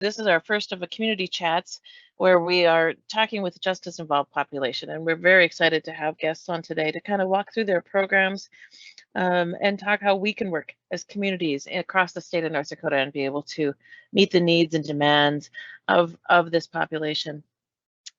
This is our first of a community chats where we are talking with justice-involved population, and we're very excited to have guests on today to kind of walk through their programs and talk how we can work as communities across the state of North Dakota and be able to meet the needs and demands of this population.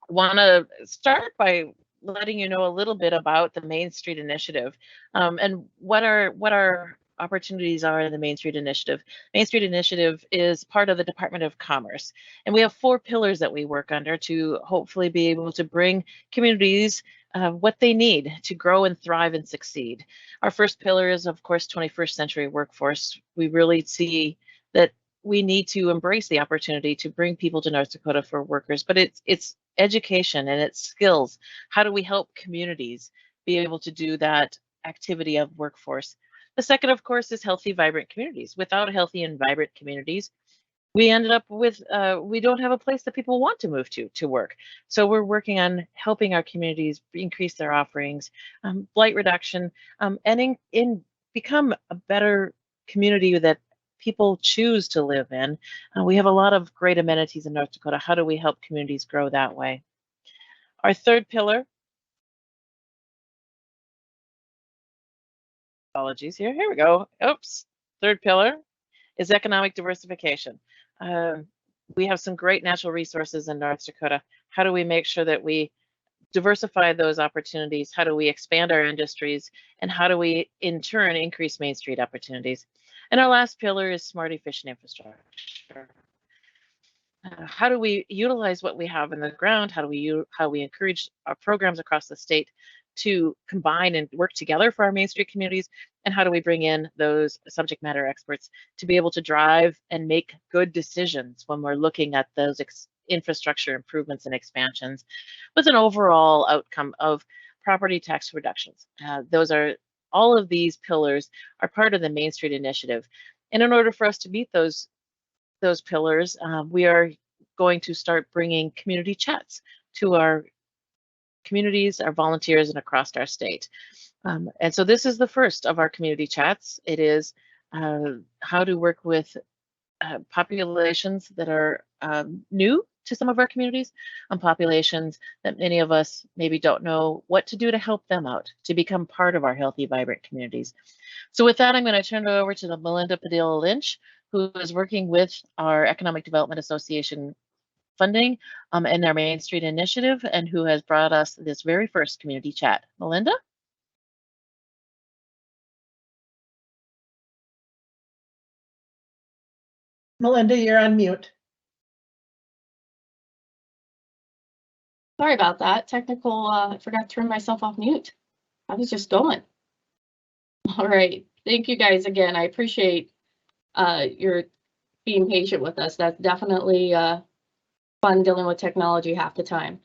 I want to start by letting you know a little bit about the Main Street Initiative and what our opportunities are in the Main Street Initiative. Main Street Initiative is part of the Department of Commerce, and we have 4 pillars that we work under to hopefully be able to bring communities what they need to grow and thrive and succeed. Our first pillar is, of course, 21st century workforce. We really see that we need to embrace the opportunity to bring people to North Dakota for workers, but it's education and it's skills. How do we help communities be able to do that activity of workforce? The second, of course, is healthy, vibrant communities. Without healthy and vibrant communities, we ended up with we don't have a place that people want to move to work. So we're working on helping our communities increase their offerings, blight reduction, and become a better community that people choose to live in. We have a lot of great amenities in North Dakota. How do we help communities grow that way? Our third pillar, apologies here we go. Oops. Third pillar is economic diversification. We have some great natural resources in North Dakota. How do we make sure that we diversify those opportunities? How do we expand our industries? And how do we, in turn, increase Main Street opportunities? And our last pillar is smart, efficient infrastructure. How do we utilize what we have in the ground? How do we encourage our programs across the state to combine and work together for our Main Street communities? And how do we bring in those subject matter experts to be able to drive and make good decisions when we're looking at those infrastructure improvements and expansions with an overall outcome of property tax reductions? All of these pillars are part of the Main Street Initiative. And in order for us to meet those pillars, we are going to start bringing community chats to our communities, our volunteers, and across our state. And so this is the first of our community chats. It is how to work with populations that are new to some of our communities, and populations that many of us maybe don't know what to do to help them out, to become part of our healthy, vibrant communities. So with that, I'm going to turn it over to Melinda Padilla Lynch, who is working with our Economic Development Association funding and our Main Street Initiative, and who has brought us this very first community chat. Melinda? Melinda, you're on mute. Sorry about that. Technical, I forgot to turn myself off mute. I was just going. All right. Thank you guys again. I appreciate your being patient with us. That's definitely fun dealing with technology half the time.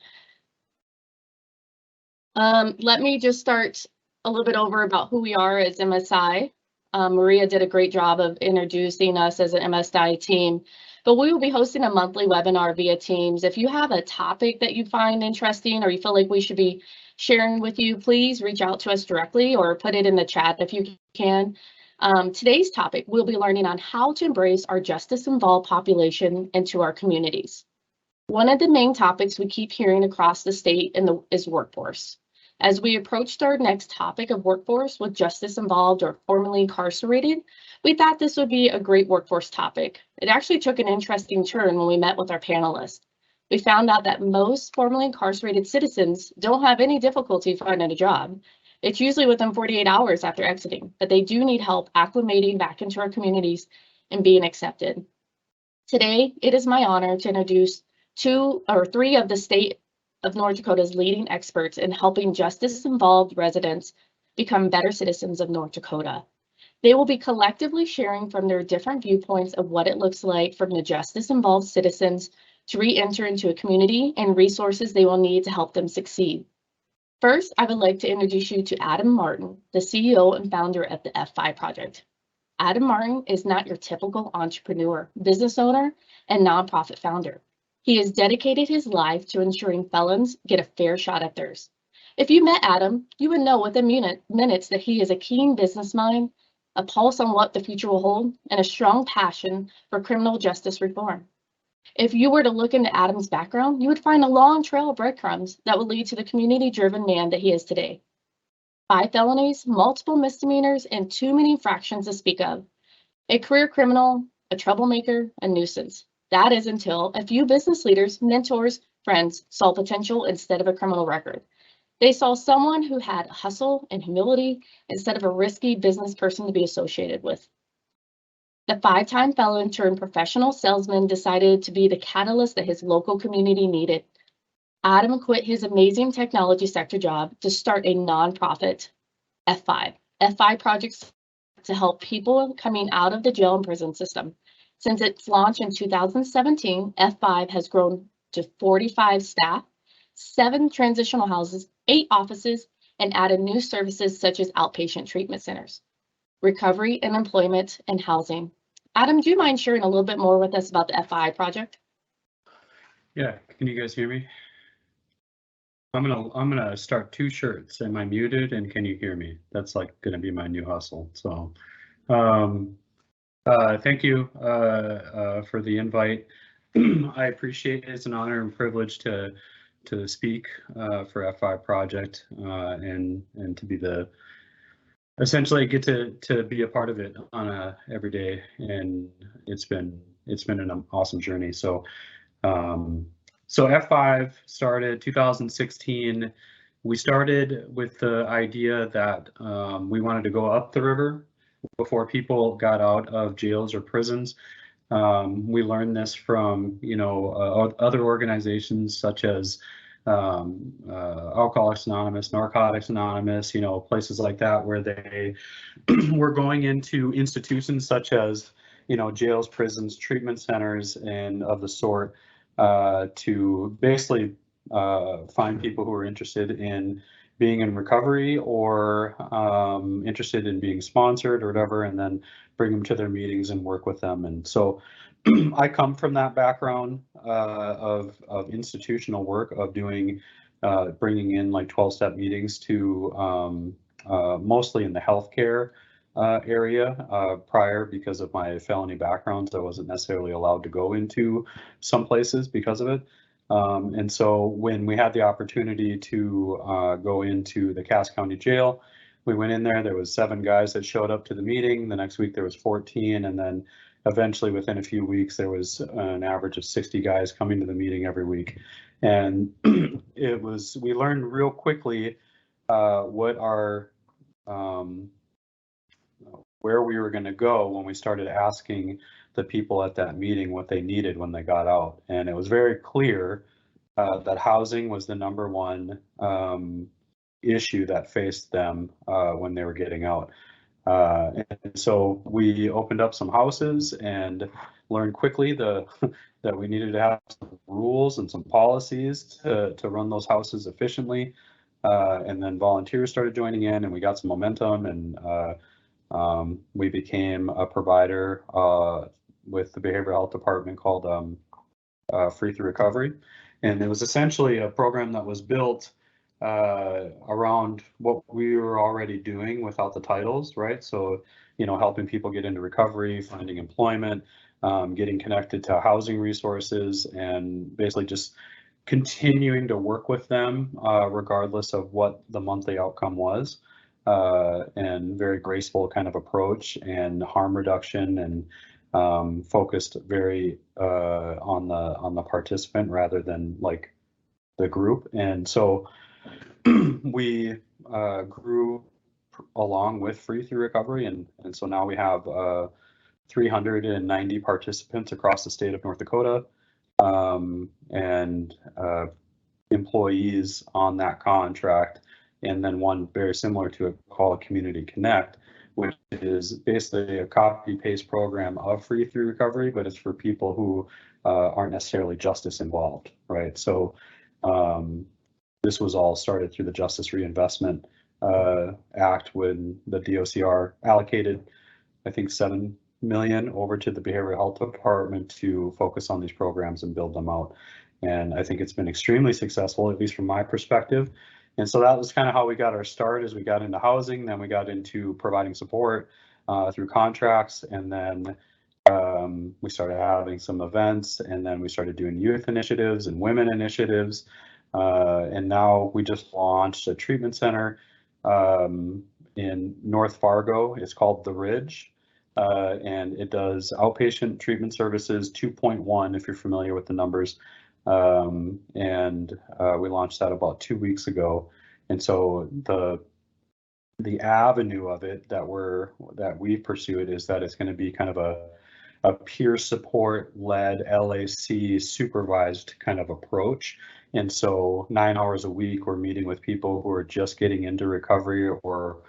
Let me just start a little bit over about who we are as MSI. Maria did a great job of introducing us as an MSI team, but we will be hosting a monthly webinar via Teams. If you have a topic that you find interesting or you feel like we should be sharing with you, please reach out to us directly or put it in the chat if you can. Today's topic, we'll be learning on how to embrace our justice-involved population into our communities. One of the main topics we keep hearing across the state is workforce. As we approached our next topic of workforce with justice involved or formerly incarcerated, we thought this would be a great workforce topic. It actually took an interesting turn when we met with our panelists. We found out that most formerly incarcerated citizens don't have any difficulty finding a job. It's usually within 48 hours after exiting, but they do need help acclimating back into our communities and being accepted. Today, it is my honor to introduce 2 or 3 of the state of North Dakota's leading experts in helping justice-involved residents become better citizens of North Dakota. They will be collectively sharing from their different viewpoints of what it looks like from the justice-involved citizens to re-enter into a community and resources they will need to help them succeed. First, I would like to introduce you to Adam Martin, the CEO and founder of the F5 Project. Adam Martin is not your typical entrepreneur, business owner, and nonprofit founder. He has dedicated his life to ensuring felons get a fair shot at theirs. If you met Adam, you would know within minutes that he is a keen business mind, a pulse on what the future will hold, and a strong passion for criminal justice reform. If you were to look into Adam's background, you would find a long trail of breadcrumbs that would lead to the community-driven man that he is today. 5 felonies, multiple misdemeanors, and too many infractions to speak of. A career criminal, a troublemaker, a nuisance. That is until a few business leaders, mentors, friends saw potential instead of a criminal record. They saw someone who had hustle and humility instead of a risky business person to be associated with. The 5-time felon turned professional salesman decided to be the catalyst that his local community needed. Adam quit his amazing technology sector job to start a nonprofit, F5. F5 projects to help people coming out of the jail and prison system. Since its launch in 2017, F5 has grown to 45 staff, 7 transitional houses, 8 offices, and added new services such as outpatient treatment centers, recovery and employment, and housing. Adam, do you mind sharing a little bit more with us about the F5 project? Yeah, can you guys hear me? I'm gonna start 2 shirts. Am I muted and can you hear me? That's like gonna be my new hustle. So thank you for the invite. I appreciate it. It's an honor and privilege to speak for F5 project and to be essentially get to be a part of it on a every day, and it's been an awesome journey. So F5 started 2016. We started with the idea that we wanted to go up the river before people got out of jails or prisons. We learned this from other organizations such as Alcoholics Anonymous, Narcotics Anonymous, places like that, where they were going into institutions such as jails, prisons, treatment centers, and of the sort to basically find people who are interested in being in recovery or interested in being sponsored or whatever, and then bring them to their meetings and work with them. And so I come from that background of institutional work, of doing bringing in like 12-step meetings to mostly in the healthcare area. Prior, because of my felony background, I wasn't necessarily allowed to go into some places because of it. And so when we had the opportunity to go into the Cass County Jail, we went in there. There was 7 guys that showed up to the meeting. The next week there was 14, and then eventually within a few weeks there was an average of 60 guys coming to the meeting every week. And we learned real quickly what our where we were going to go when we started asking the people at that meeting what they needed when they got out. And it was very clear that housing was the #1 issue that faced them when they were getting out. And so we opened up some houses and learned quickly that we needed to have some rules and some policies to run those houses efficiently. And then volunteers started joining in, and we got some momentum, and we became a provider with the behavioral health department called Free Through Recovery. And it was essentially a program that was built around what we were already doing without the titles, right? So, helping people get into recovery, finding employment, getting connected to housing resources, and basically just continuing to work with them regardless of what the monthly outcome was. And very graceful kind of approach and harm reduction, and focused very on the participant rather than like the group. And so we grew along with Free Through Recovery, and so now we have 390 participants across the state of North Dakota, and employees on that contract. And then one very similar to it called Community Connect, which is basically a copy-paste program of Free Through Recovery, but it's for people who aren't necessarily justice involved, right? So this was all started through the Justice Reinvestment Act, when the DOCR allocated, I think, $7 million over to the Behavioral Health Department to focus on these programs and build them out. And I think it's been extremely successful, at least from my perspective. And so that was kind of how we got our start, as we got into housing. Then we got into providing support through contracts, and then We started having some events, and then we started doing youth initiatives and women initiatives. And now we just launched a treatment center in North Fargo. It's called The Ridge. And it does outpatient treatment services 2.1, if you're familiar with the numbers. We launched that about 2 weeks ago. And so the avenue of it that we pursued is that it's going to be kind of a peer support led LAC supervised kind of approach. And so 9 hours a week, we're meeting with people who are just getting into recovery or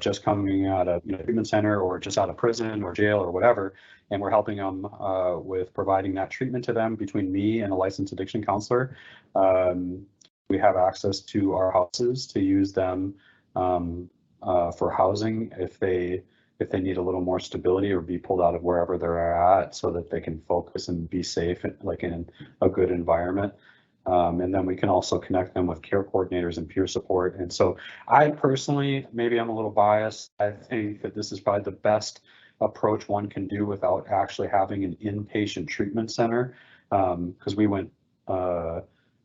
just coming out of treatment center or just out of prison or jail or whatever. And we're helping them with providing that treatment to them between me and a licensed addiction counselor. We have access to our houses to use them for housing if they need a little more stability or be pulled out of wherever they're at so that they can focus and be safe, like in a good environment. And then we can also connect them with care coordinators and peer support. And so I personally, maybe I'm a little biased, I think that this is probably the best approach one can do without actually having an inpatient treatment center. Because we went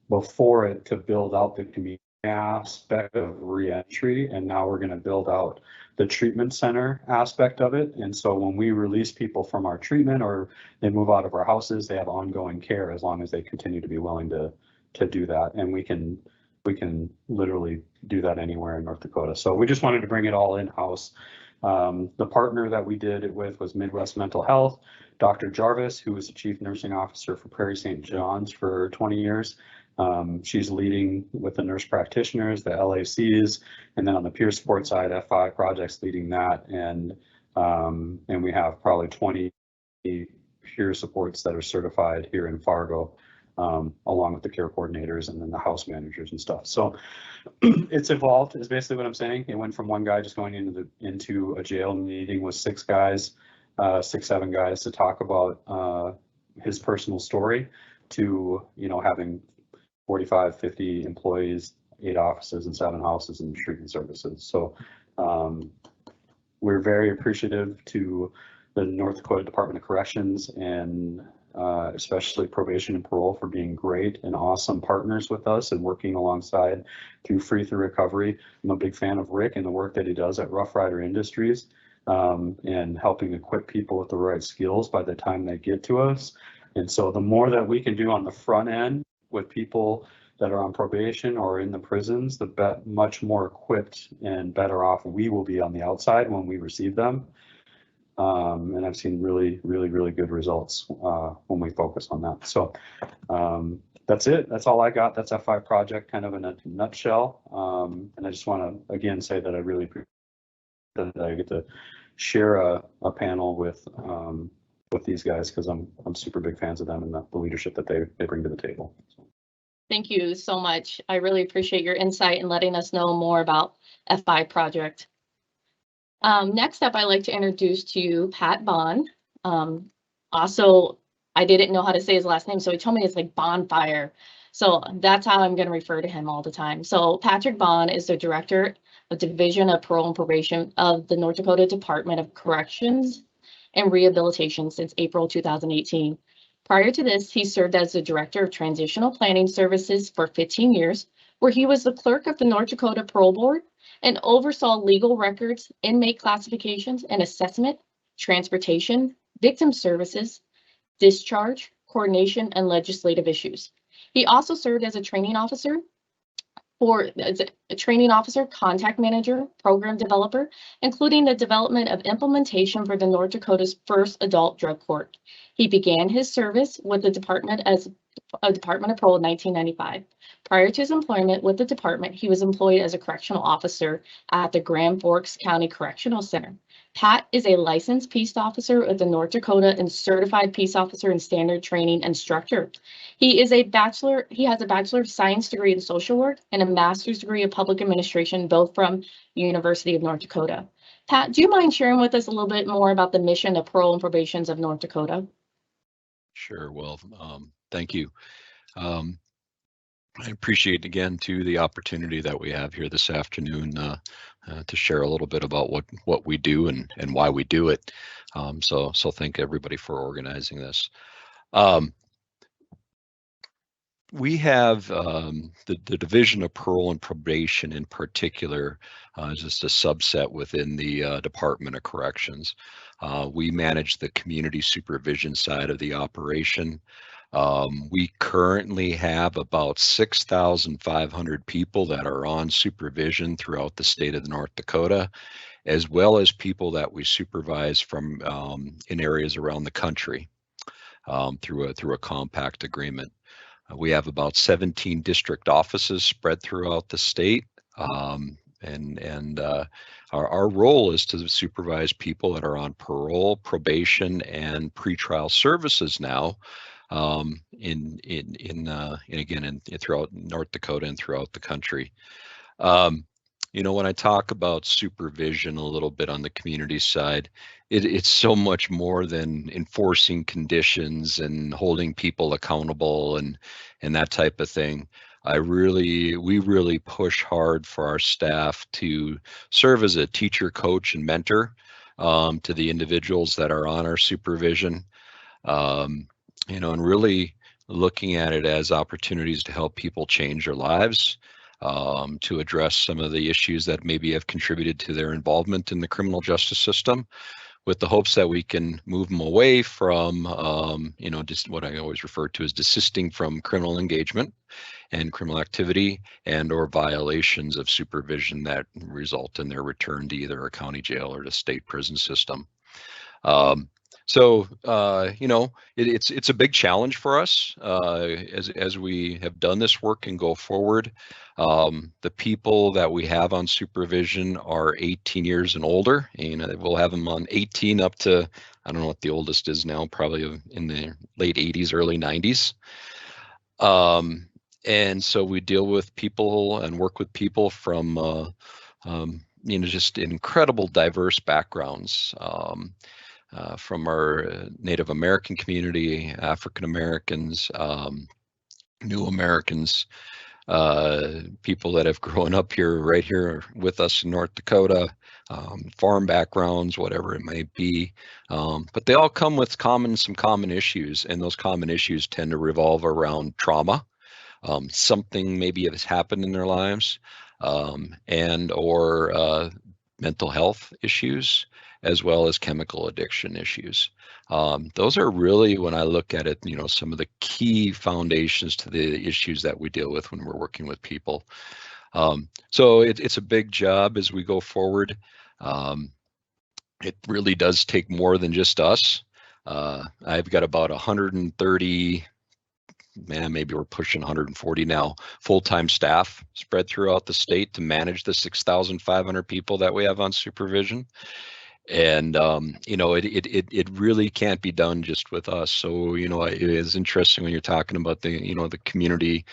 before it to build out the community aspect of reentry, and now we're going to build out the treatment center aspect of it. And so when we release people from our treatment or they move out of our houses, they have ongoing care as long as they continue to be willing to do that. And we can literally do that anywhere in North Dakota. So we just wanted to bring it all in-house. The partner that we did it with was Midwest Mental Health, Dr. Jarvis, who was the chief nursing officer for Prairie St. John's for 20 years. She's leading with the nurse practitioners, the LACs, and then on the peer support side, F5 Projects leading that. And we have probably 20 peer supports that are certified here in Fargo, along with the care coordinators and then the house managers and stuff. So it's evolved, is basically what I'm saying. It went from one guy just going into a jail meeting with 6 guys, 6-7 guys to talk about his personal story to, having 45, 50 employees, 8 offices and 7 houses and treatment services. So we're very appreciative to the North Dakota Department of Corrections and especially Probation and Parole for being great and awesome partners with us and working alongside through Free Through Recovery. I'm a big fan of Rick and the work that he does at Rough Rider Industries and helping equip people with the right skills by the time they get to us. And so the more that we can do on the front end with people that are on probation or in the prisons, the much more equipped and better off we will be on the outside when we receive them. And I've seen really, really, really good results when we focus on that. So that's it. That's all I got. That's F5 Project kind of in a nutshell. And I just want to again say that I really appreciate that I get to share a panel with these guys because I'm super big fans of them and the leadership that they bring to the table. So. Thank you so much. I really appreciate your insight and letting us know more about F5 Project. Next up, I'd like to introduce to you Pat Braun. Also, I didn't know how to say his last name, so he told me it's like Bonfire. So that's how I'm going to refer to him all the time. So Patrick Braun is the Director of Division of Parole and Probation of the North Dakota Department of Corrections and Rehabilitation since April 2018. Prior to this, he served as the Director of Transitional Planning Services for 15 years, where he was the clerk of the North Dakota Parole Board and oversaw legal records, inmate classifications and assessment, transportation, victim services, discharge, coordination, and legislative issues. He also served as a training officer, contact manager, program developer, including the development of implementation for the North Dakota's first adult drug court. He began his service with the department as a Department of Parole in 1995. Prior to his employment with the department, he was employed as a correctional officer at the Grand Forks County Correctional Center. Pat is a licensed peace officer with the North Dakota and certified peace officer in standard training instructor. He has a Bachelor of Science degree in social work and a master's degree of public administration, both from University of North Dakota. Pat, do you mind sharing with us a little bit more about the mission of Parole and Probations of North Dakota? Sure. Well, thank you. I appreciate again too the opportunity that we have here this afternoon to share a little bit about what we do and why we do it. So thank everybody for organizing this. We have the Division of Parole and Probation in particular, just a subset within the Department of Corrections. We manage the community supervision side of the operation. We currently have about 6,500 people that are on supervision throughout the state of North Dakota, as well as people that we supervise from in areas around the country through a compact agreement. We have about 17 district offices spread throughout the state, and our role is to supervise people that are on parole, probation, and pretrial services now, throughout North Dakota and throughout the country. You know, when I talk about supervision a little bit on the community side, it's so much more than enforcing conditions and holding people accountable and that type of thing. We really push hard for our staff to serve as a teacher, coach, and mentor to the individuals that are on our supervision. You know, and really looking at it as opportunities to help people change their lives, to address some of the issues that maybe have contributed to their involvement in the criminal justice system, with the hopes that we can move them away from, you know, just what I always refer to as desisting from criminal engagement and criminal activity and or violations of supervision that result in their return to either a county jail or the state prison system. You know, it's a big challenge for us as we have done this work and go forward. The people that we have on supervision are 18 years and older, and we'll have them on 18 up to, I don't know what the oldest is now, probably in the late 80s, early 90s. And so we deal with people and work with people from, you know, just incredible diverse backgrounds. From our Native American community, African Americans, New Americans, people that have grown up here, right here with us in North Dakota, farm backgrounds, whatever it may be. But they all come with some common issues, and those common issues tend to revolve around trauma. Something maybe has happened in their lives, and or mental health issues, as well as chemical addiction issues. Those are really, when I look at it, you know, some of the key foundations to the issues that we deal with when we're working with people. So it's a big job as we go forward. It really does take more than just us. I've got about 130, maybe we're pushing 140 now, full-time staff spread throughout the state to manage the 6,500 people that we have on supervision. And you know, it really can't be done just with us. So, you know, it is interesting when you're talking about the, you know, the community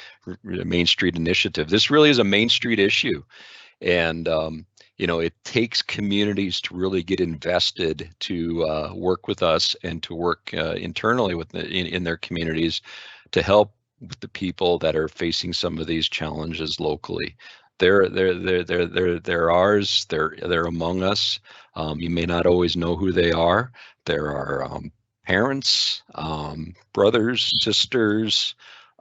Main Street initiative. This really is a Main Street issue, and you know, it takes communities to really get invested to work with us and to work internally with in their communities to help with the people that are facing some of these challenges locally. They're ours. They're among us. You may not always know who they are. There are parents, brothers, sisters,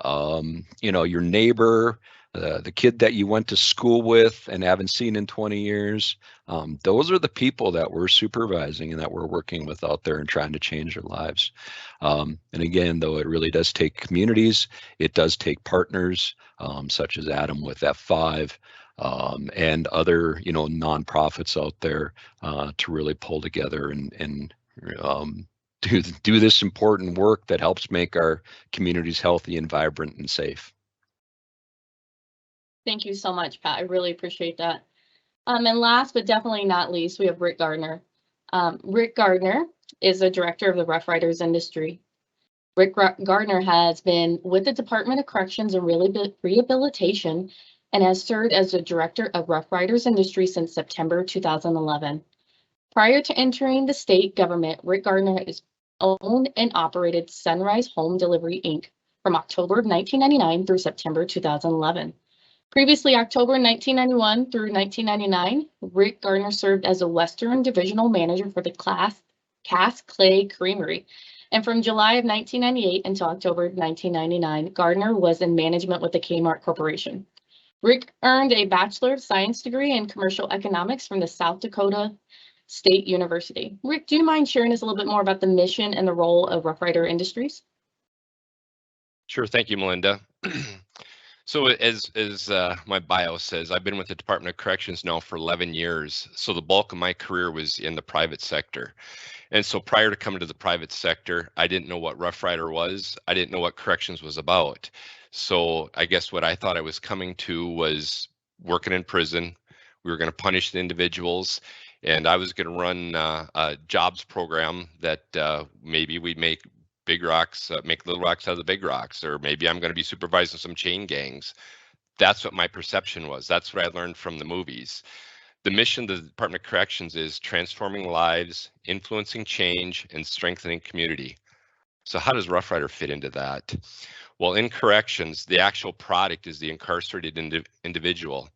you know, your neighbor, the kid that you went to school with and haven't seen in 20 years. Those are the people that we're supervising and that we're working with out there and trying to change their lives. And again, though, it really does take communities. It does take partners, such as Adam with F5, and other, you know, nonprofits out there to really pull together and do this important work that helps make our communities healthy and vibrant and safe. Thank you so much, Pat. I really appreciate that. And last but definitely not least, we have Rick Gardner. Rick Gardner is the director of the Rough Riders industry. Rick Gardner has been with the Department of Corrections and Rehabilitation and has served as the director of Rough Riders industry since September 2011. Prior to entering the state government, Rick Gardner has owned and operated Sunrise Home Delivery, Inc. from October of 1999 through September 2011. Previously, October 1991 through 1999, Rick Gardner served as a Western Divisional Manager for the Cass Clay Creamery. And from July of 1998 until October of 1999, Gardner was in management with the Kmart Corporation. Rick earned a Bachelor of Science degree in Commercial Economics from the South Dakota State University. Rick, do you mind sharing us a little bit more about the mission and the role of Rough Rider Industries? Sure, thank you, Melinda. So as my bio says, I've been with the Department of Corrections now for 11 years. So the bulk of my career was in the private sector. And so prior to coming to the private sector, I didn't know what Rough Rider was. I didn't know what corrections was about. So I guess what I thought I was coming to was working in prison. We were going to punish the individuals, and I was going to run a jobs program that maybe we'd make big rocks, make little rocks out of the big rocks, or maybe I'm going to be supervising some chain gangs. That's what my perception was. That's what I learned from the movies. The mission of the Department of Corrections is transforming lives, influencing change, and strengthening community. So how does Rough Rider fit into that? Well, in corrections, the actual product is the incarcerated individual.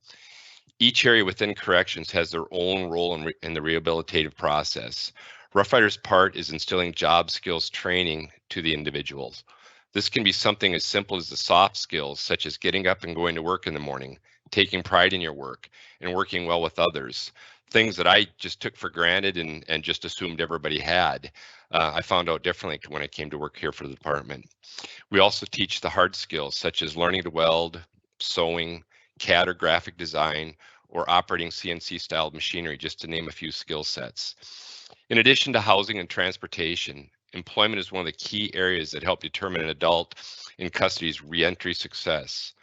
Each area within corrections has their own role in the rehabilitative process. Rough Rider's part is instilling job skills training to the individuals. This can be something as simple as the soft skills, such as getting up and going to work in the morning, taking pride in your work, and working well with others. Things that I just took for granted and just assumed everybody had. I found out differently when I came to work here for the department. We also teach the hard skills, such as learning to weld, sewing, CAD or graphic design, or operating CNC-styled machinery, just to name a few skill sets. In addition to housing and transportation, employment is one of the key areas that help determine an adult in custody's reentry success.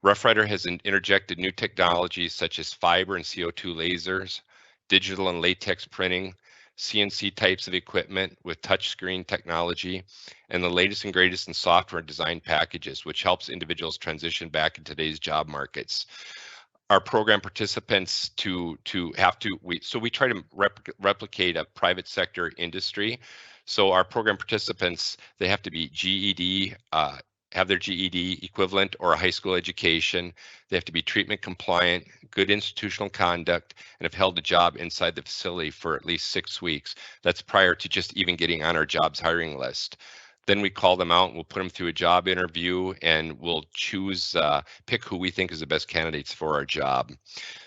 Rough Rider has interjected new technologies such as fiber and CO2 lasers, digital and latex printing, CNC types of equipment with touchscreen technology, and the latest and greatest in software design packages, which helps individuals transition back in today's job markets. Our program participants we try to replicate a private sector industry. So our program participants, they have to be GED, have their GED equivalent or a high school education. They have to be treatment compliant, good institutional conduct, and have held a job inside the facility for at least 6 weeks. That's prior to just even getting on our jobs hiring list. Then we call them out and we'll put them through a job interview, and we'll choose, pick who we think is the best candidates for our job.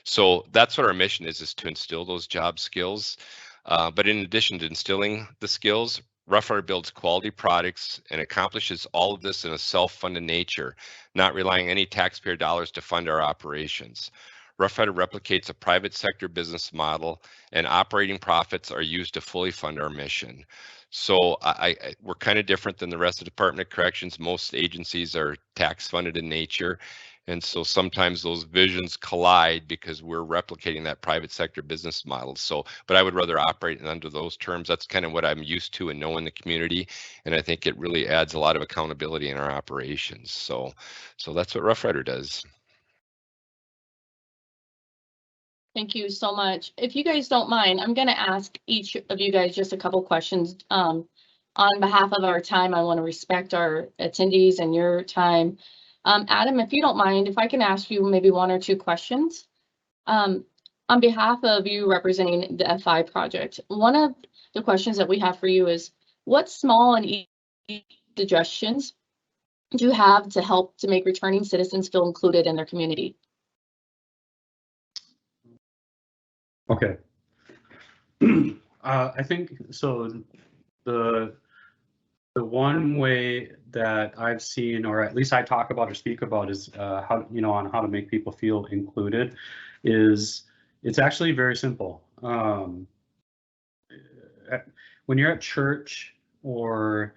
So that's what our mission is to instill those job skills. But in addition to instilling the skills, Rough Rider builds quality products and accomplishes all of this in a self-funded nature, not relying on any taxpayer dollars to fund our operations. Rough Rider replicates a private sector business model, and operating profits are used to fully fund our mission. So we're kind of different than the rest of the Department of Corrections. Most agencies are tax funded in nature. And so sometimes those visions collide because we're replicating that private sector business model. So, but I would rather operate under those terms. That's kind of what I'm used to and know in the community. And I think it really adds a lot of accountability in our operations. So that's what Rough Rider does. Thank you so much. If you guys don't mind, I'm going to ask each of you guys just a couple questions. On behalf of our time, I want to respect our attendees and your time. Adam, if you don't mind, if I can ask you maybe 1 or 2 questions. On behalf of you representing the FI project, one of the questions that we have for you is, what small and easy suggestions do you have to help to make returning citizens feel included in their community? Okay. I think so. The one way that I've seen, or at least I talk about or speak about, is how, on how to make people feel included, is it's actually very simple. When you're at church, or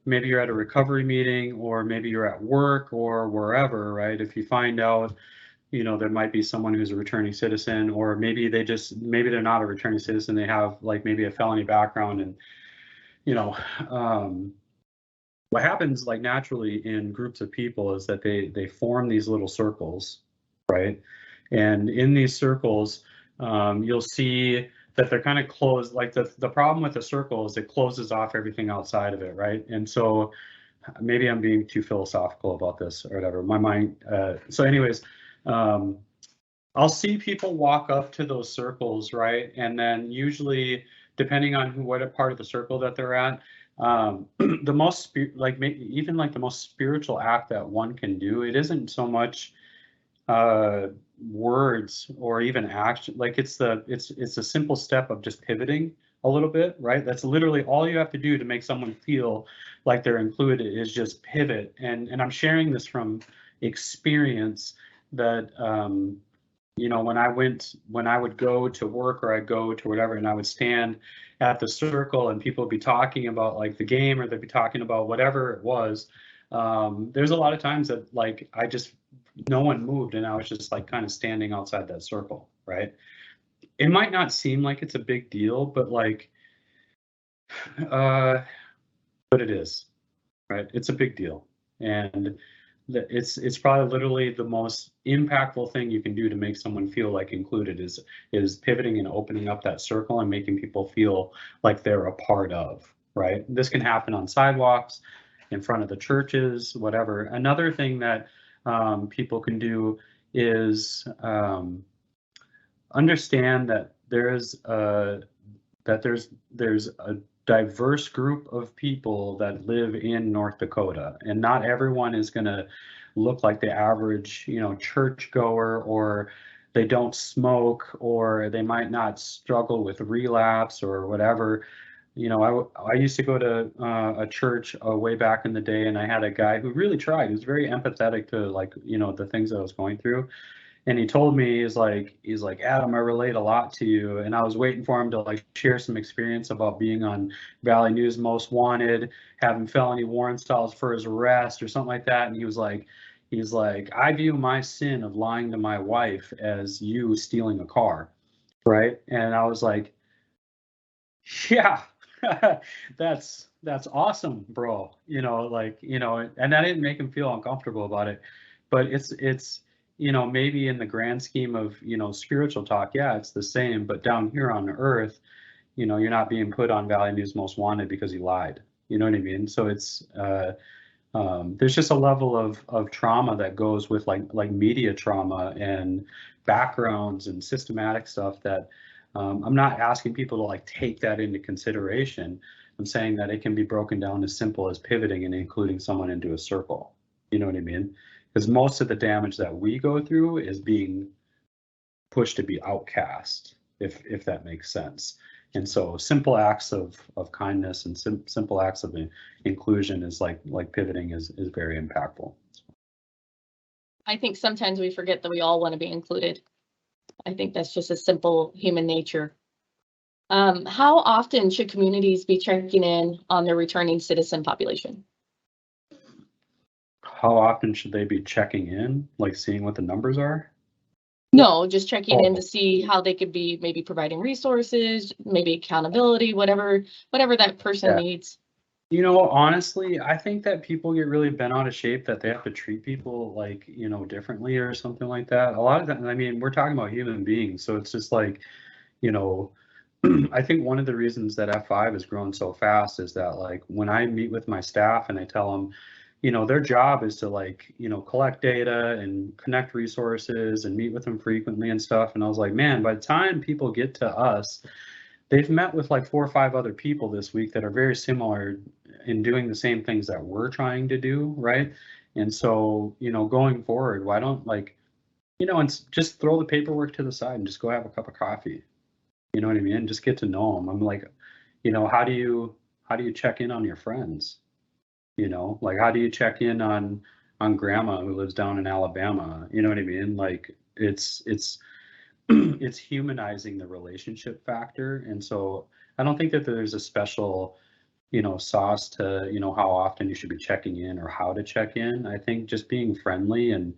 maybe you're at a recovery meeting, or maybe you're at work or wherever, right? If you find out, there might be someone who's a returning citizen, or maybe they're not a returning citizen. They have like maybe a felony background, and what happens like naturally in groups of people is that they form these little circles, right? And in these circles, you'll see that they're kind of closed. Like the problem with the circle is it closes off everything outside of it, right? And so maybe I'm being too philosophical about this or whatever. My mind. So anyways, I'll see people walk up to those circles, right? And then usually, depending on what part of the circle that they're at, the most even like the most spiritual act that one can do, it isn't so much words or even action. Like it's a simple step of just pivoting a little bit, right? That's literally all you have to do to make someone feel like they're included is just pivot. And I'm sharing this from experience that you know, when I would go to work or I'd go to whatever, and I would stand at the circle and people would be talking about like the game or they'd be talking about whatever it was. There's a lot of times that like no one moved and I was just like kind of standing outside that circle, right? It might not seem like it's a big deal, but like, but it is, right? It's a big deal. And it's probably literally the most impactful thing you can do to make someone feel like included is pivoting and opening up that circle and making people feel like they're a part of, right? This can happen on sidewalks, in front of the churches, whatever. Another thing that people can do is understand that there's a diverse group of people that live in North Dakota, and not everyone is going to look like the average, you know, churchgoer, or they don't smoke, or they might not struggle with relapse or whatever. You know, I used to go to a church way back in the day, and I had a guy who really tried. He was very empathetic to, like, you know, the things that I was going through. And he told me, he's like, Adam, I relate a lot to you. And I was waiting for him to like share some experience about being on Valley News Most Wanted, having felony warrants filed for his arrest or something like that. And he's like, I view my sin of lying to my wife as you stealing a car, right? And I was like, yeah, that's awesome, bro. You know, like, you know, and I didn't make him feel uncomfortable about it, but it's you know, maybe in the grand scheme of, you know, spiritual talk, yeah, it's the same, but down here on earth, you know, you're not being put on Valley News Most Wanted because you lied. You know what I mean? So it's there's just a level of trauma that goes with like media trauma and backgrounds and systematic stuff that I'm not asking people to like take that into consideration. I'm saying that it can be broken down as simple as pivoting and including someone into a circle. You know what I mean? Because most of the damage that we go through is being pushed to be outcast, if that makes sense. And so simple acts of kindness and simple acts of inclusion is like pivoting is very impactful. I think sometimes we forget that we all want to be included. I think that's just a simple human nature. How often should communities be checking in on their returning citizen population? How often should they be checking in, like seeing what the numbers are? No, just checking in to see how they could be maybe providing resources, maybe accountability, whatever that person needs. You know, honestly, I think that people get really bent out of shape that they have to treat people like, you know, differently or something like that. A lot of that, I mean, we're talking about human beings, so it's just like, you know, I think one of the reasons that F5 has grown so fast is that, like, when I meet with my staff and I tell them, you know, their job is to, like, you know, collect data and connect resources and meet with them frequently and stuff. And I was like, man, by the time people get to us, they've met with like 4 or 5 other people this week that are very similar in doing the same things that we're trying to do, right? And so, you know, going forward, why don't, like, you know, and just throw the paperwork to the side and just go have a cup of coffee. You know what I mean? Just get to know them. I'm like, you know, how do you check in on your friends? You know, like, how do you check in on grandma who lives down in Alabama? You know what I mean? Like, it's it's humanizing the relationship factor. And so I don't think that there's a special, you know, sauce to, you know, how often you should be checking in or how to check in. I think just being friendly and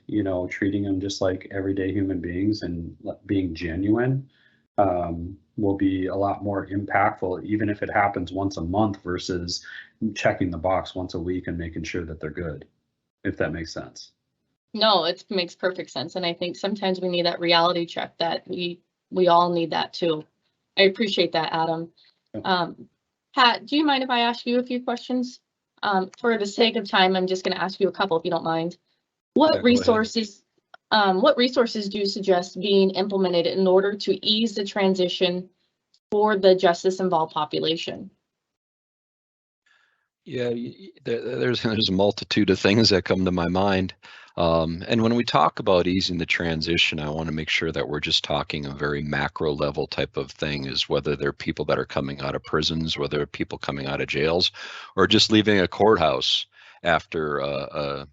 you know, treating them just like everyday human beings and being genuine will be a lot more impactful, even if it happens once a month versus checking the box once a week and making sure that they're good, if that makes sense. No, it makes perfect sense. And I think sometimes we need that reality check, that we all need that too. I appreciate that, Adam. Yep. Pat, do you mind if I ask you a few questions? For the sake of time, I'm just going to ask you a couple if you don't mind. Yeah, go ahead. What resources do you suggest being implemented in order to ease the transition for the justice involved population? Yeah, there's a multitude of things that come to my mind. And when we talk about easing the transition, I want to make sure that we're just talking a very macro level type of thing, is whether they're people that are coming out of prisons, whether they're people coming out of jails, or just leaving a courthouse after a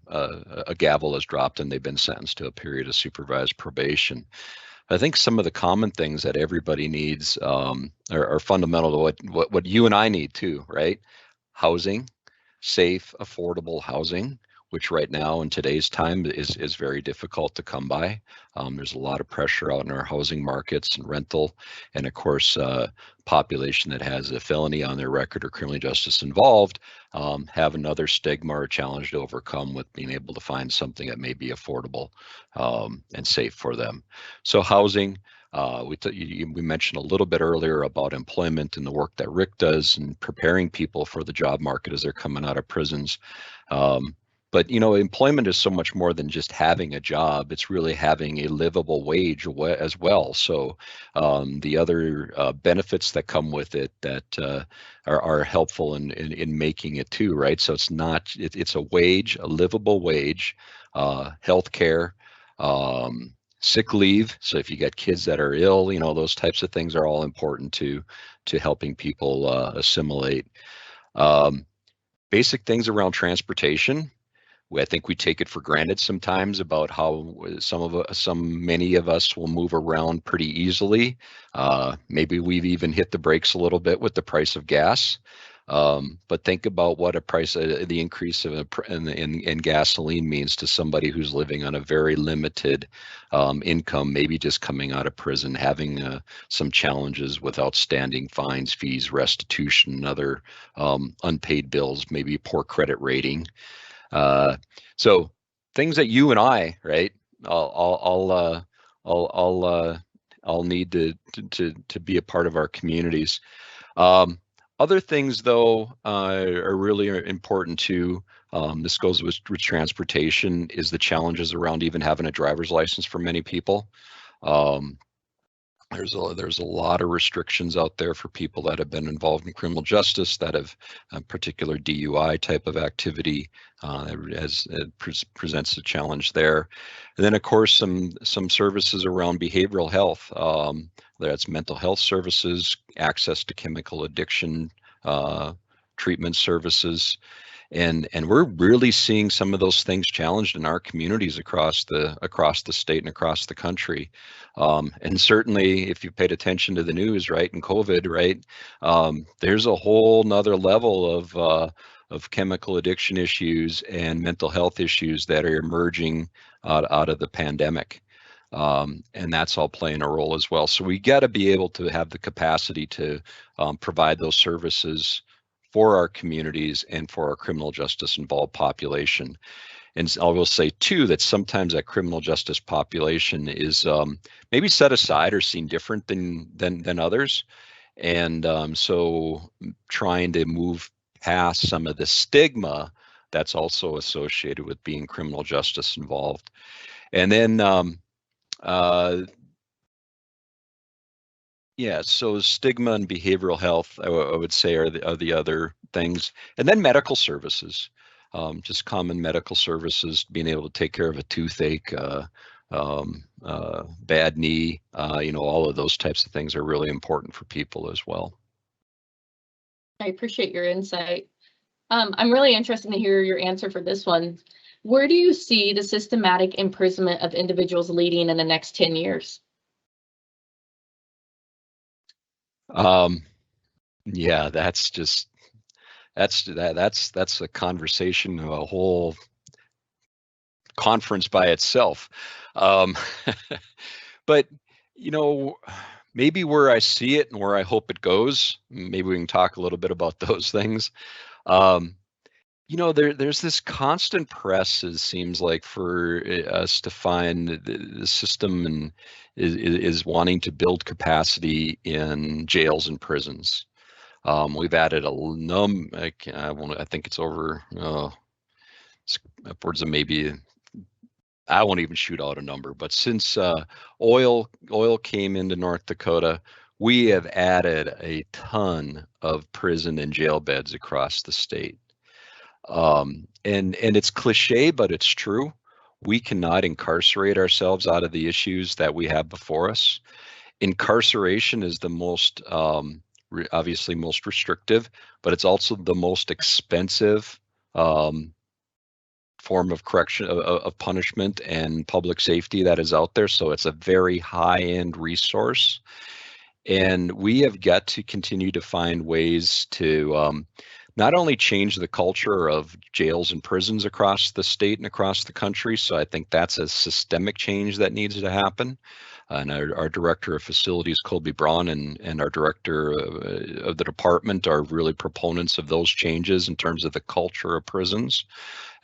gavel is dropped and they've been sentenced to a period of supervised probation. I think some of the common things that everybody needs are fundamental to what you and I need too, right? Housing, safe, affordable housing, which right now in today's time is very difficult to come by. There's a lot of pressure out in our housing markets and rental, and of course, population that has a felony on their record or criminal justice involved have another stigma or challenge to overcome with being able to find something that may be affordable and safe for them. So housing. We mentioned a little bit earlier about employment and the work that Rick does in preparing people for the job market as they're coming out of prisons. But employment is so much more than just having a job. It's really having a livable wage as well. So the other benefits that come with it that are helpful in making it too, right? So it's a wage, a livable wage, health care, sick leave. So if you got kids that are ill, those types of things are all important to helping people assimilate. Basic things around transportation. I think we take it for granted sometimes about how many of us will move around pretty easily. Maybe we've even hit the brakes a little bit with the price of gas. But think about what the increase in gasoline means to somebody who's living on a very limited income, maybe just coming out of prison, having some challenges with outstanding fines, fees, restitution, and other unpaid bills, maybe poor credit rating. So things that you and I, right? I'll need to be a part of our communities. Other things, though, are really important too. This goes with transportation, is the challenges around even having a driver's license for many people. There's a lot of restrictions out there for people that have been involved in criminal justice, that have a particular DUI type of activity, as it presents a challenge there. And then, of course, some services around behavioral health. That's mental health services, access to chemical addiction treatment services. And we're really seeing some of those things challenged in our communities across the state and across the country. And certainly, if you paid attention to the news, right, and COVID, right, there's a whole nother level of chemical addiction issues and mental health issues that are emerging out of the pandemic. And that's all playing a role as well. So we got to be able to have the capacity to provide those services for our communities and for our criminal justice involved population. And I will say too that sometimes that criminal justice population is maybe set aside or seen different than others. And so trying to move past some of the stigma that's also associated with being criminal justice involved. And then yeah, so stigma and behavioral health, I would say, are the other things. And then medical services, just common medical services, being able to take care of a toothache, bad knee, all of those types of things are really important for people as well. I appreciate your insight. I'm really interested to hear your answer for this one. Where do you see the systematic imprisonment of individuals leading in the next 10 years? Yeah, that's a conversation, a whole conference by itself. But maybe where I see it and where I hope it goes, maybe we can talk a little bit about those things. There's this constant press, it seems like, for us to find the system and is wanting to build capacity in jails and prisons. We've added I think it's over it's upwards of maybe, I won't even shoot out a number, but since oil came into North Dakota, we have added a ton of prison and jail beds across the state. And it's cliche, but it's true. We cannot incarcerate ourselves out of the issues that we have before us. Incarceration is the most obviously most restrictive, but it's also the most expensive form of correction of punishment and public safety that is out there. So it's a very high-end resource, and we have got to continue to find ways to not only change the culture of jails and prisons across the state and across the country. So I think that's a systemic change that needs to happen. And our director of facilities, Colby Braun, and our director of the department are really proponents of those changes in terms of the culture of prisons.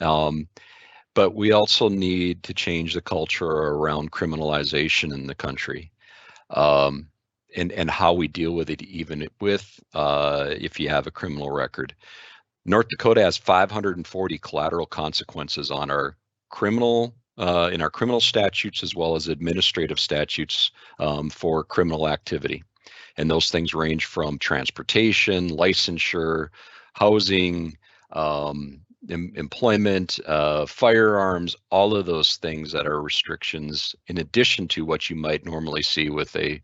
But we also need to change the culture around criminalization in the country, and how we deal with it, even with if you have a criminal record. North Dakota has 540 collateral consequences on our criminal in our criminal statutes as well as administrative statutes for criminal activity. And those things range from transportation, licensure, housing, employment, firearms, all of those things that are restrictions in addition to what you might normally see with a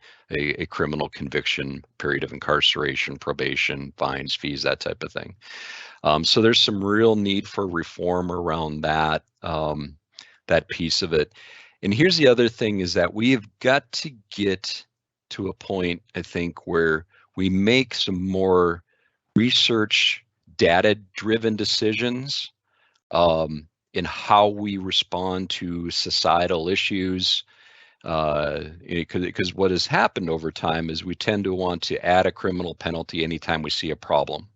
criminal conviction, period of incarceration, probation, fines, fees, that type of thing. So there's some real need for reform around that, that piece of it. And here's the other thing, is that we've got to get to a point, I think, where we make some more research, data-driven decisions in how we respond to societal issues. Because what has happened over time is we tend to want to add a criminal penalty anytime we see a problem.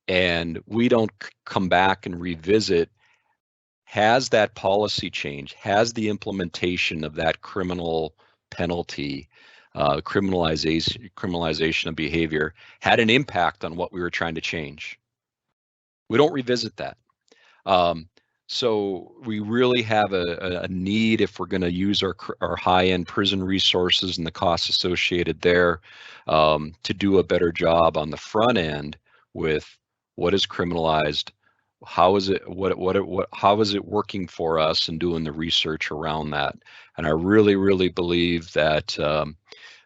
And we don't come back and revisit, has that policy change, has the implementation of that criminal penalty, criminalization of behavior, had an impact on what we were trying to change? We don't revisit that. So we really have a need, if we're going to use our high-end prison resources and the costs associated there, to do a better job on the front end with what is criminalized, how is it, how is it working for us, and doing the research around that. And I really believe that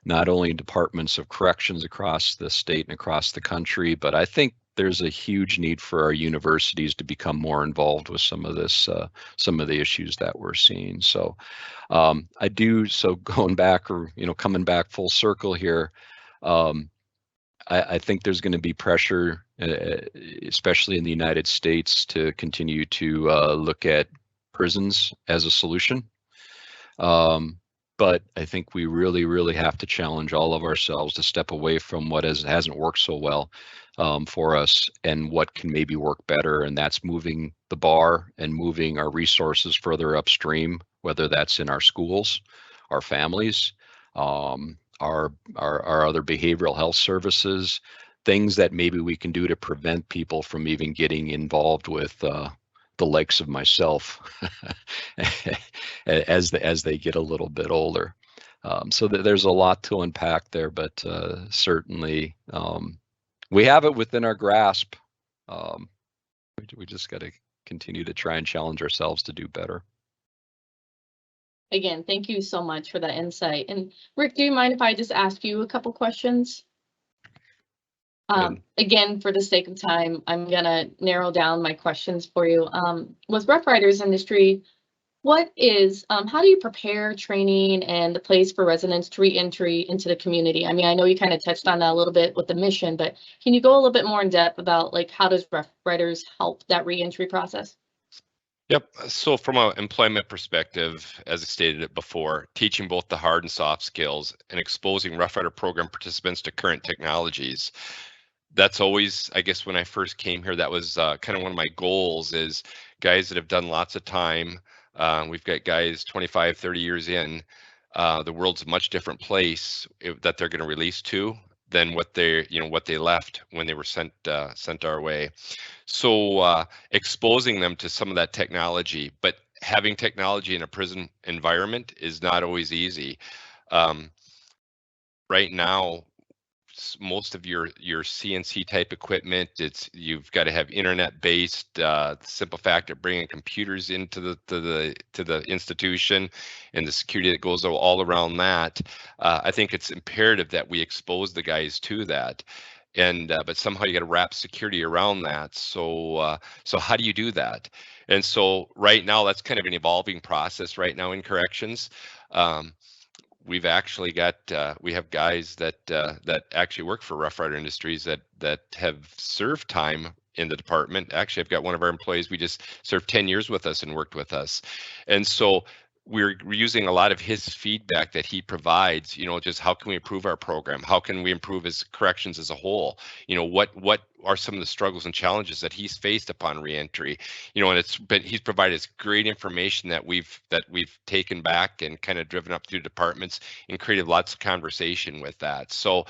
not only departments of corrections across the state and across the country, but I think there's a huge need for our universities to become more involved with some of this, some of the issues that we're seeing. So so going back, or coming back full circle here, I think there's going to be pressure, especially in the United States, to continue to look at prisons as a solution. But I think we really have to challenge all of ourselves to step away from what hasn't worked so well for us, and what can maybe work better. And that's moving the bar and moving our resources further upstream, whether that's in our schools, our families, our other behavioral health services, things that maybe we can do to prevent people from even getting involved with the likes of myself as they get a little bit older. So there's a lot to unpack there, but certainly we have it within our grasp. We just got to continue to try and challenge ourselves to do better. Again, thank you so much for that insight. And Rick, do you mind if I just ask you a couple questions? Again, for the sake of time, I'm gonna narrow down my questions for you. With Rough Riders industry, what is, how do you prepare training and the place for residents to re-entry into the community? I mean, I know you kind of touched on that a little bit with the mission, but can you go a little bit more in depth about, like, how does Rough Riders help that re-entry process? Yep. So from an employment perspective, as I stated it before, teaching both the hard and soft skills and exposing Rough Rider program participants to current technologies. That's always, I guess, when I first came here, that was kind of one of my goals, is guys that have done lots of time. We've got guys 25, 30 years in. The world's a much different place that they're going to release to. than what they what they left when they were sent our way. So exposing them to some of that technology, but having technology in a prison environment is not always easy. Right now, most of your CNC type equipment, you've got to have internet based. The simple fact of bringing computers into the institution and the security that goes all around that, I think it's imperative that we expose the guys to that. And but somehow you got to wrap security around that. So so how do you do that? And so right now that's kind of an evolving process right now in corrections. We've actually got we have guys that that actually work for Rough Rider Industries that have served time in the department. Actually, I've got one of our employees, we just served 10 years with us and worked with us. And so we're using a lot of his feedback that he provides, just how can we improve our program? How can we improve his corrections as a whole? What are some of the struggles and challenges that he's faced upon reentry? And he's provided us great information that we've taken back and kind of driven up through departments and created lots of conversation with that. So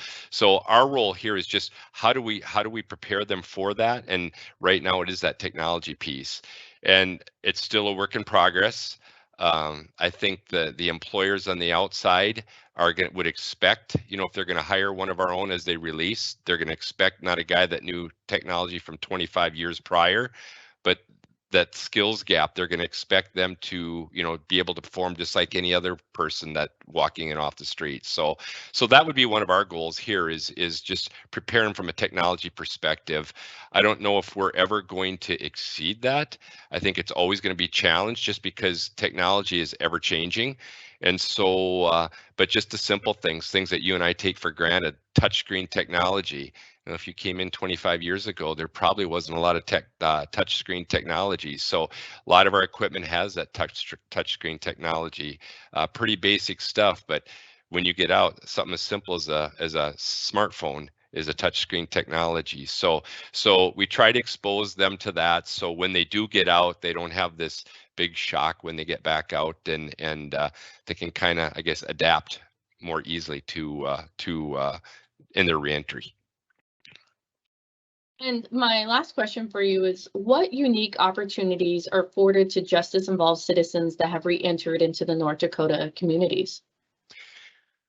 our role here is just how do we prepare them for that? And right now it is that technology piece, and it's still a work in progress. I think the employers on the outside would expect, if they're going to hire one of our own as they release, they're going to expect not a guy that knew technology from 25 years prior, but that skills gap. They're going to expect them to, be able to perform just like any other person that walking in off the street. So that would be one of our goals here is just prepare them from a technology perspective. I don't know if we're ever going to exceed that. I think it's always going to be challenged just because technology is ever changing. And so, but just the simple things that you and I take for granted, touchscreen technology. If you came in 25 years ago, there probably wasn't a lot of touchscreen technology. So a lot of our equipment has that touchscreen technology, pretty basic stuff. But when you get out, something as simple as a smartphone is a touchscreen technology. So we try to expose them to that. So when they do get out, they don't have this big shock when they get back out, and they can kind of, I guess, adapt more easily to in their reentry. And my last question for you is, what unique opportunities are afforded to justice-involved citizens that have re-entered into the North Dakota communities?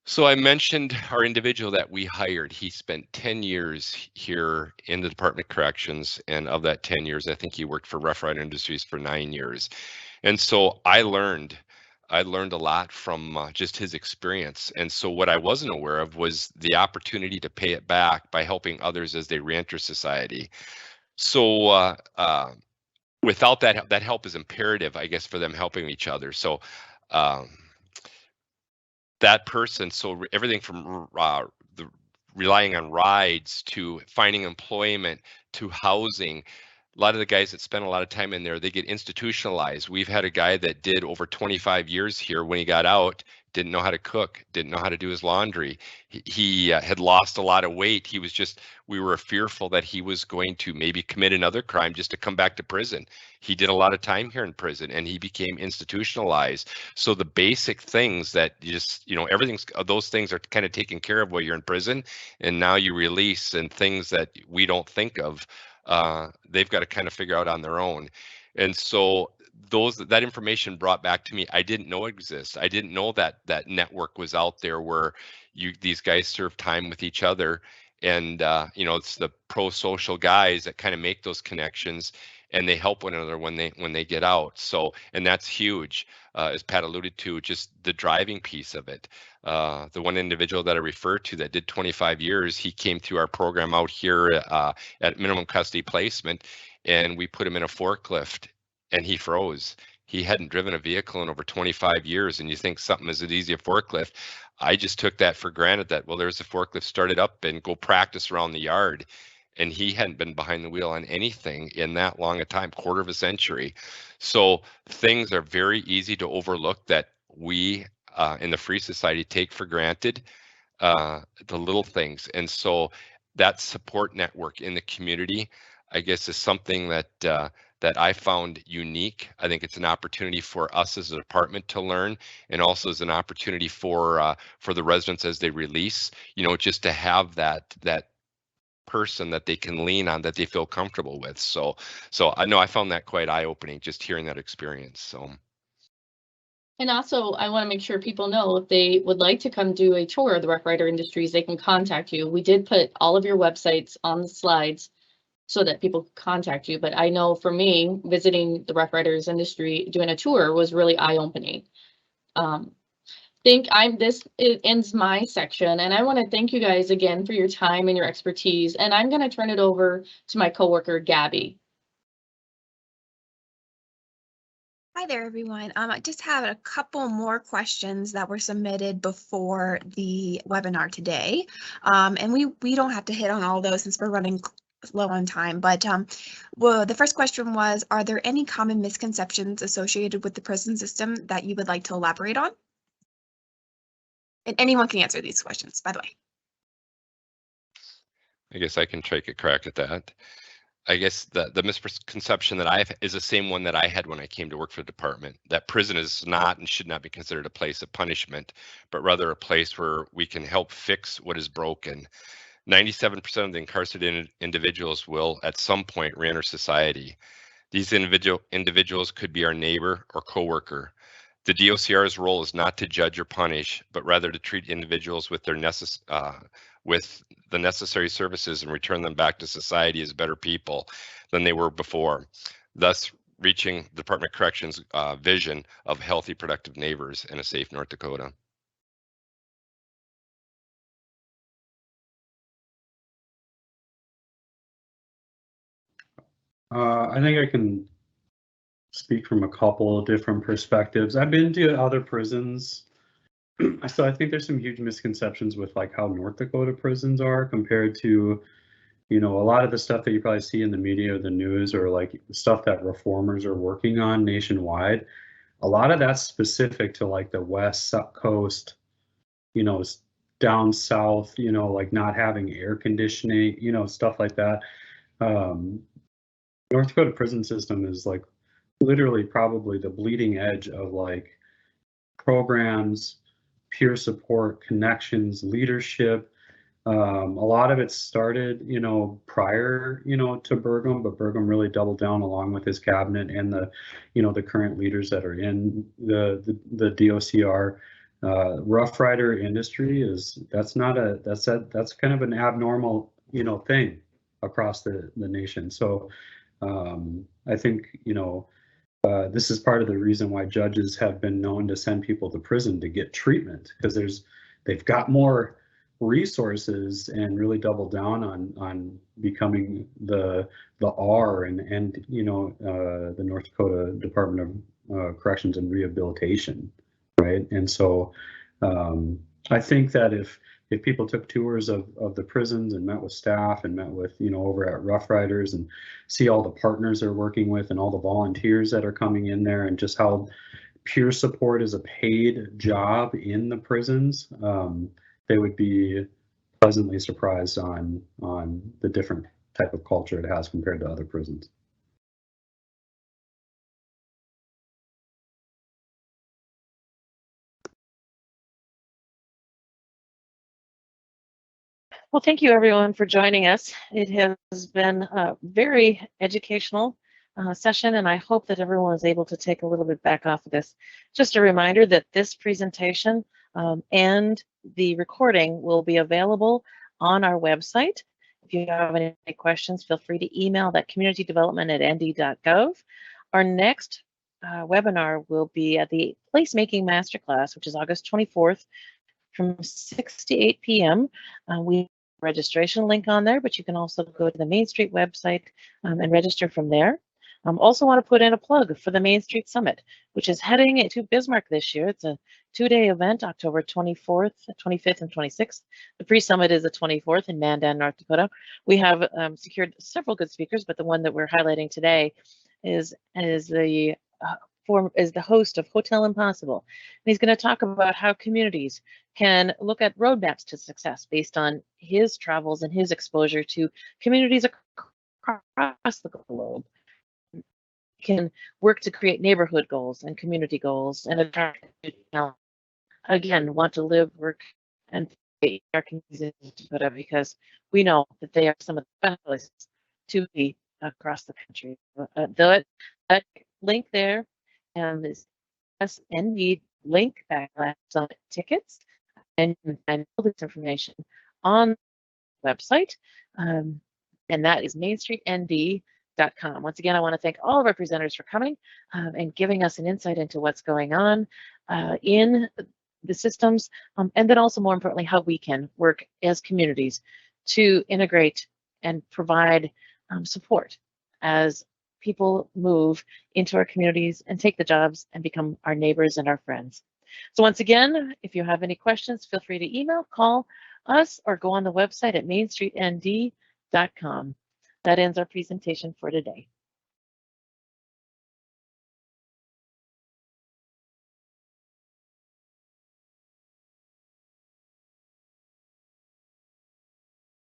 So I mentioned our individual that we hired. He spent 10 years here in the Department of Corrections, and of that 10 years, I think he worked for Rough Rider Industries for 9 years. And so I learned a lot from just his experience. And so what I wasn't aware of was the opportunity to pay it back by helping others as they reenter society. So without that help is imperative, I guess, for them helping each other. So that person, so everything from relying on rides to finding employment to housing. A lot of the guys that spend a lot of time in there, they get institutionalized. We've had a guy that did over 25 years here. When he got out, didn't know how to cook, didn't know how to do his laundry. He had lost a lot of weight. We were fearful that he was going to maybe commit another crime just to come back to prison. He did a lot of time here in prison, and he became institutionalized. So the basic things that those things are kind of taken care of while you're in prison, and now you release, and things that we don't think of, they've got to kind of figure out on their own. And so that information brought back to me, I didn't know exists. I didn't know that network was out there where these guys serve time with each other, and it's the pro-social guys that kind of make those connections, and they help one another when they get out. So, and that's huge, as Pat alluded to, just the driving piece of it. The one individual that I referred to that did 25 years, he came through our program out here at minimum custody placement, and we put him in a forklift, and he froze. He hadn't driven a vehicle in over 25 years, and you think something as easy as a forklift. I just took that for granted that, well, there's a forklift, started up and go practice around the yard. And he hadn't been behind the wheel on anything in that long a time, quarter of a century. So things are very easy to overlook that we in the Free Society take for granted, the little things. And so that support network in the community, I guess, is something that that I found unique. I think it's an opportunity for us as a department to learn, and also as an opportunity for the residents as they release, you know, just to have that person that they can lean on, that they feel comfortable with. So I know I found that quite eye-opening just hearing that experience. So. And also, I want to make sure people know if they would like to come do a tour of the Rough Rider Industries, they can contact you. We did put all of your websites on the slides so that people could contact you. But I know for me, visiting the Rough Riders Industry, doing a tour was really eye-opening. It ends my section, and I want to thank you guys again for your time and your expertise. And I'm going to turn it over to my coworker, Gabby. Hi there, everyone. I just have a couple more questions that were submitted before the webinar today. And we don't have to hit on all those since we're running low on time, but well, the first question was, are there any common misconceptions associated with the prison system that you would like to elaborate on? And anyone can answer these questions, by the way. I guess I can take a crack at that. I guess the misconception that I have is the same one that I had when I came to work for the department, that prison is not and should not be considered a place of punishment, but rather a place where we can help fix what is broken. 97% of the incarcerated individuals will at some point re-enter society. These individuals could be our neighbor or coworker. The DOCR's role is not to judge or punish, but rather to treat individuals with with the necessary services and return them back to society as better people than they were before, thus reaching the Department of Corrections' vision of healthy, productive neighbors in a safe North Dakota. I think I can speak from a couple of different perspectives. I've been to other prisons, so I think there's some huge misconceptions with like how North Dakota prisons are compared to, you know, a lot of the stuff that you probably see in the media or the news, or like stuff that reformers are working on nationwide. A lot of that's specific to like the West Coast, you know, down south, you know, like not having air conditioning, you know, stuff like that. North Dakota prison system is like literally probably the bleeding edge of like programs, peer support, connections, leadership. A lot of it started, you know, prior, you know, to Burgum, but Burgum really doubled down along with his cabinet and the, you know, the current leaders that are in the DOCR. Rough Rider industry that's kind of an abnormal, you know, thing across the nation. So I think, you know, this is part of the reason why judges have been known to send people to prison to get treatment, because they've got more resources and really double down on becoming the R and you know, the North Dakota Department of Corrections and Rehabilitation, right? And so I think that if people took tours of the prisons and met with staff and met with, you know, over at Rough Riders and see all the partners they're working with and all the volunteers that are coming in there, and just how peer support is a paid job in the prisons, they would be pleasantly surprised on the different type of culture it has compared to other prisons. Well, thank you everyone for joining us. It has been a very educational session, and I hope that everyone was able to take a little bit back off of this. Just a reminder that this presentation and the recording will be available on our website. If you have any questions, feel free to email that communitydevelopment@nd.gov. Our next webinar will be at the Placemaking Masterclass, which is August 24th from 6 to 8 p.m. We have a registration link on there, but you can also go to the Main Street website and register from there. Also want to put in a plug for the Main Street Summit, which is heading to Bismarck this year. It's a 2-day event, October 24th, 25th, and 26th. The pre-summit is the 24th in Mandan, North Dakota. We have secured several good speakers, but the one that we're highlighting today is the host of Hotel Impossible. And he's going to talk about how communities can look at roadmaps to success based on his travels and his exposure to communities across the globe. can work to create neighborhood goals and community goals and attract talent. Again, want to live, work, and play in our communities in Dakota because we know that they are some of the best places to be across the country. That link there is SND link / tickets, and all this information on the website, and that is mainstreetnd.com. Once again, I want to thank all of our presenters for coming and giving us an insight into what's going on in the systems, and then also more importantly, how we can work as communities to integrate and provide support as people move into our communities and take the jobs and become our neighbors and our friends. So once again, if you have any questions, feel free to email, call us, or go on the website at mainstreetnd.com. That ends our presentation for today.